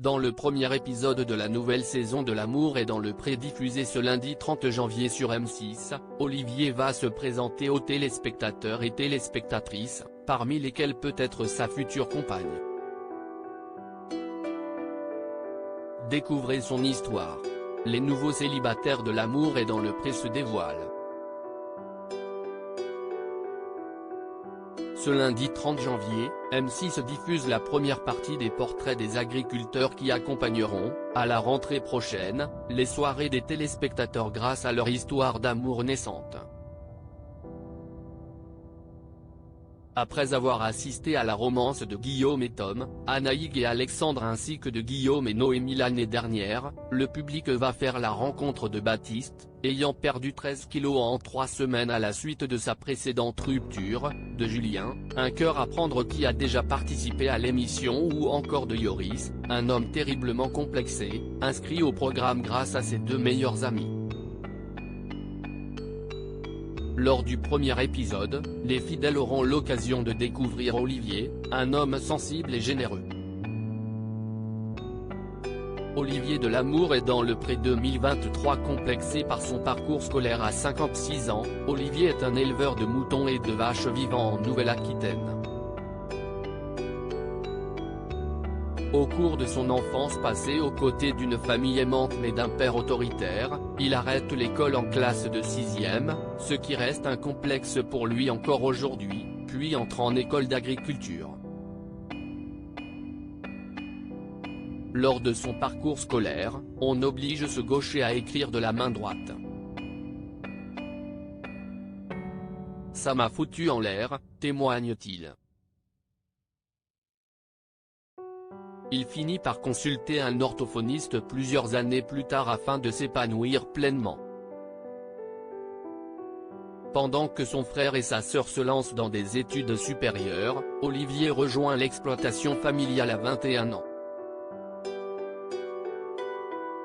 Dans le premier épisode de la nouvelle saison de L'amour est dans le pré diffusé ce lundi 30 janvier sur M6, Olivier va se présenter aux téléspectateurs et téléspectatrices, parmi lesquels peut être sa future compagne. Découvrez son histoire. Les nouveaux célibataires de L'amour est dans le pré se dévoilent. Ce lundi 30 janvier, M6 diffuse la première partie des portraits des agriculteurs qui accompagneront, à la rentrée prochaine, les soirées des téléspectateurs grâce à leur histoire d'amour naissante. Après avoir assisté à la romance de Guillaume et Tom, Anaïg et Alexandre ainsi que de Guillaume et Noémie l'année dernière, le public va faire la rencontre de Baptiste, ayant perdu 13 kilos en 3 semaines à la suite de sa précédente rupture, de Julien, un cœur à prendre qui a déjà participé à l'émission ou encore de Yoris, un homme terriblement complexé, inscrit au programme grâce à ses deux meilleurs amis. Lors du premier épisode, les fidèles auront l'occasion de découvrir Olivier, un homme sensible et généreux. Olivier de L'amour est dans le pré 2023 complexé par son parcours scolaire à 56 ans, Olivier est un éleveur de moutons et de vaches vivant en Nouvelle-Aquitaine. Au cours de son enfance passée aux côtés d'une famille aimante mais d'un père autoritaire, il arrête l'école en classe de 6e, ce qui reste un complexe pour lui encore aujourd'hui, puis entre en école d'agriculture. Lors de son parcours scolaire, on oblige ce gaucher à écrire de la main droite. Ça m'a foutu en l'air, témoigne-t-il. Il finit par consulter un orthophoniste plusieurs années plus tard afin de s'épanouir pleinement. Pendant que son frère et sa sœur se lancent dans des études supérieures, Olivier rejoint l'exploitation familiale à 21 ans.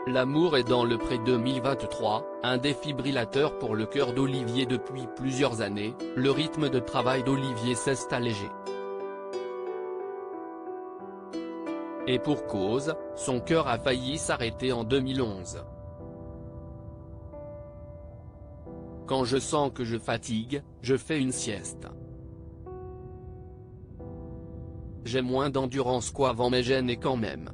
L'amour est dans le pré 2023, un défibrillateur pour le cœur d'Olivier depuis plusieurs années, le rythme de travail d'Olivier s'est allégé. Et pour cause, son cœur a failli s'arrêter en 2011. Quand je sens que je fatigue, je fais une sieste. J'ai moins d'endurance qu'avant mais j'en ai quand même.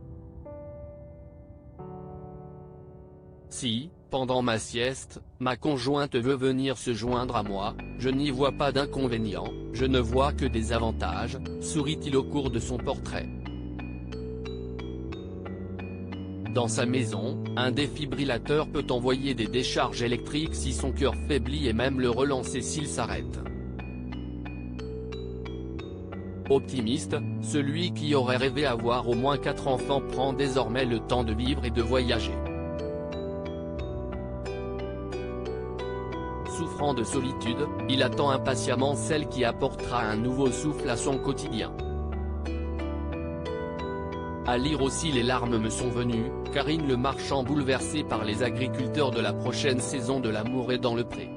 Si, pendant ma sieste, ma conjointe veut venir se joindre à moi, je n'y vois pas d'inconvénient, je ne vois que des avantages, sourit-il au cours de son portrait. Dans sa maison, un défibrillateur peut envoyer des décharges électriques si son cœur faiblit et même le relancer s'il s'arrête. Optimiste, celui qui aurait rêvé avoir au moins 4 enfants prend désormais le temps de vivre et de voyager. Souffrant de solitude, il attend impatiemment celle qui apportera un nouveau souffle à son quotidien. À lire aussi Les larmes me sont venues, Karine Le Marchand bouleversée par les agriculteurs de la prochaine saison de L'amour est dans le pré.